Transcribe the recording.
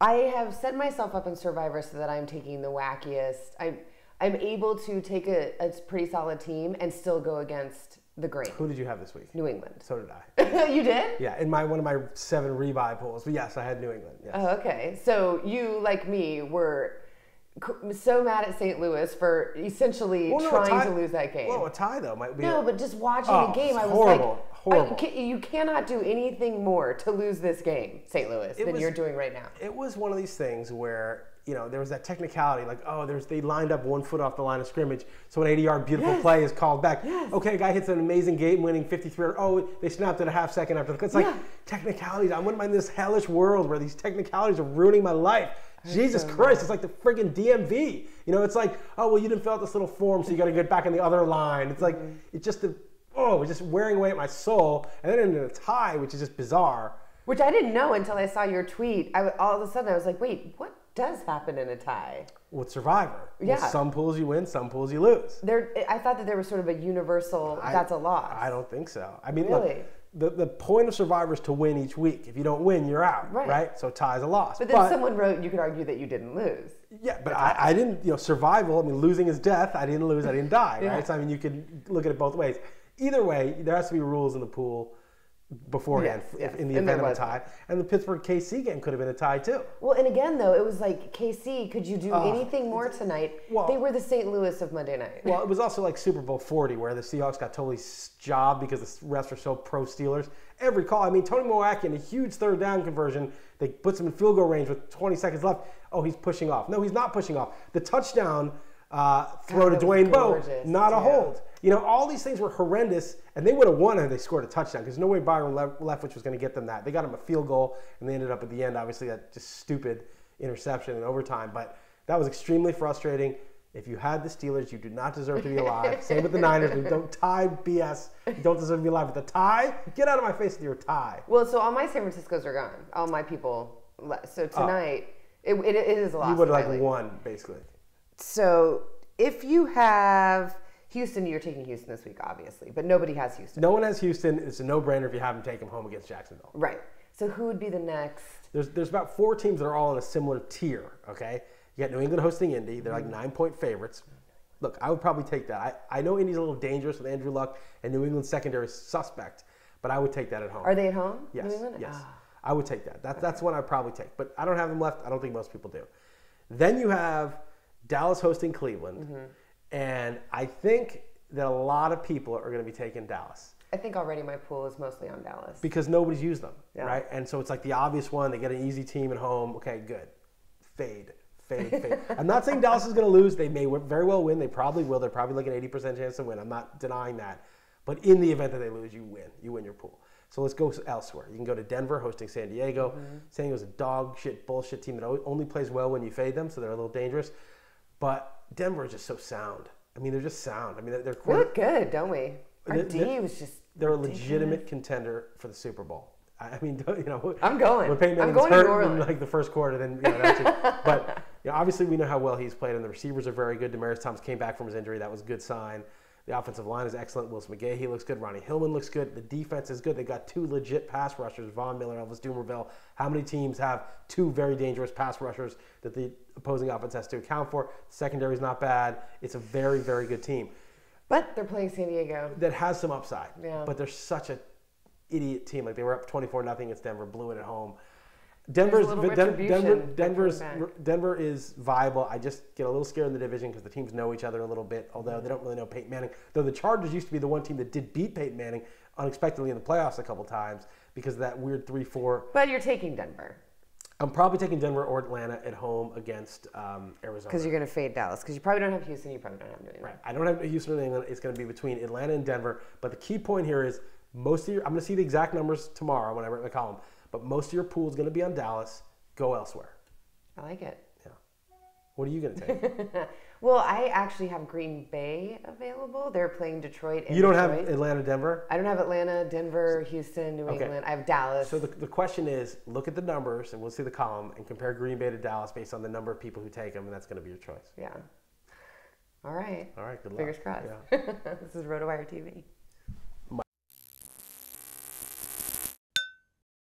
I have set myself up in Survivor so that I'm taking the wackiest. I'm able to take a pretty solid team and still go against the grain. Who did you have this week? New England. So did I. You did? Yeah, in one of my 7 rebuy pools. But yes, I had New England. Yes. Oh, okay. So you, like me, were so mad at St. Louis for essentially trying to lose that game. Well, a tie, though, might be... No, but just watching the game, I was horrible. You cannot do anything more to lose this game, St. Louis, than you're doing right now. It was one of these things where, there was that technicality, like, they lined up 1 foot off the line of scrimmage, so an 80-yard beautiful play is called back. Yes. Okay, a guy hits an amazing game-winning 53. They snapped it a half second after the... It's like technicalities. I wouldn't mind this hellish world where these technicalities are ruining my life. Jesus Christ, it's like the friggin' DMV. It's like, you didn't fill out this little form, so you got to get back in the other line. It's like, it's just wearing away at my soul. And then in a tie, which is just bizarre. Which I didn't know until I saw your tweet. All of a sudden, I was like, wait, what does happen in a tie? Well, it's Survivor. Yeah. Well, some pools you win, some pools you lose. I thought that there was sort of a universal, that's a loss. I don't think so. I mean, really? Look, the point of Survivor is to win each week. If you don't win, you're out, right? So tie's a loss. But then someone wrote, you could argue that you didn't lose. Yeah, but I didn't, survival, I mean, losing is death. I didn't lose, I didn't die, right? So, I mean, you can look at it both ways. Either way, there has to be rules in the pool beforehand in the event of a tie. And the Pittsburgh-KC game could have been a tie, too. Well, and again, though, it was like, KC, could you do anything more tonight? Well, they were the St. Louis of Monday night. Well, it was also like Super Bowl 40, where the Seahawks got totally jobbed because the refs are so pro-Steelers. Every call, I mean, Tony Mowack in a huge third down conversion, they puts him in field goal range with 20 seconds left. Oh, he's pushing off. No, he's not pushing off. The touchdown throw to Dwayne Bowe, not a hold. All these things were horrendous, and they would have won if they scored a touchdown, because no way Byron Leftwich was going to get them that. They got him a field goal, and they ended up at the end, obviously, that just stupid interception in overtime. But that was extremely frustrating. If you had the Steelers, you do not deserve to be alive. Same with the Niners. Don't tie BS. You don't deserve to be alive. With the tie, get out of my face with your tie. Well, so all my San Franciscos are gone. All my people. So tonight, it is a loss. You would have won, basically. So if you have Houston, you're taking Houston this week, obviously. But nobody has Houston. No one has Houston. It's a no-brainer if you have them take them home against Jacksonville. Right. So who would be the next? There's about 4 teams that are all in a similar tier, okay? You got New England hosting Indy. They're like 9-point favorites. Look, I would probably take that. I know Indy's a little dangerous with Andrew Luck, and New England's secondary is suspect, but I would take that at home. Are they at home? Yes. New England? Yes. I would take that. That's one I'd probably take. But I don't have them left. I don't think most people do. Then you have Dallas hosting Cleveland, and I think that a lot of people are going to be taking Dallas. I think already my pool is mostly on Dallas. Because nobody's used them, right? And so it's like the obvious one. They get an easy team at home. Okay, good. Fade. I'm not saying Dallas is going to lose. They may very well win. They probably will. They're probably like an 80% chance to win. I'm not denying that. But in the event that they lose, you win. You win your pool. So let's go elsewhere. You can go to Denver hosting San Diego. San Diego's a dog shit bullshit team that only plays well when you fade them, so they're a little dangerous. But Denver is just so sound. I mean, they're just sound. I mean, they're we look good, don't we? Our D was just they're a legitimate contender for the Super Bowl. I mean, I'm going. When Peyton Manning's hurt in like the first quarter, then that's it. But obviously we know how well he's played, and the receivers are very good. Demaryius Thomas came back from his injury; that was a good sign. The offensive line is excellent. Wilson McGahee looks good. Ronnie Hillman looks good. The defense is good. They got 2 legit pass rushers: Von Miller, Elvis Dumerville. How many teams have 2 very dangerous pass rushers that the opposing offense has to account for? The secondary is not bad. It's a very, very good team. But they're playing San Diego. That has some upside. Yeah. But they're such an idiot team. Like they were up 24-0 against Denver, blew it at home. Denver is viable. I just get a little scared in the division because the teams know each other a little bit, although they don't really know Peyton Manning. Though the Chargers used to be the one team that did beat Peyton Manning unexpectedly in the playoffs a couple times because of that weird 3-4. But you're taking Denver. I'm probably taking Denver or Atlanta at home against Arizona. Because you're going to fade Dallas. Because you probably don't have Houston. You probably don't have New England. Right. I don't have Houston or New England. It's going to be between Atlanta and Denver. But the key point here is most of your – I'm going to see the exact numbers tomorrow when I write my column. But most of your pool is going to be on Dallas. Go elsewhere. I like it. Yeah. What are you going to take? Well, I actually have Green Bay available. They're playing Detroit and You don't have Atlanta, Denver? I don't have Atlanta, Denver, Houston, New England. I have Dallas. So the question is, look at the numbers, and we'll see the column, and compare Green Bay to Dallas based on the number of people who take them, and that's going to be your choice. Yeah. All right. All right, good luck. Fingers crossed. Yeah. This is RotoWire TV.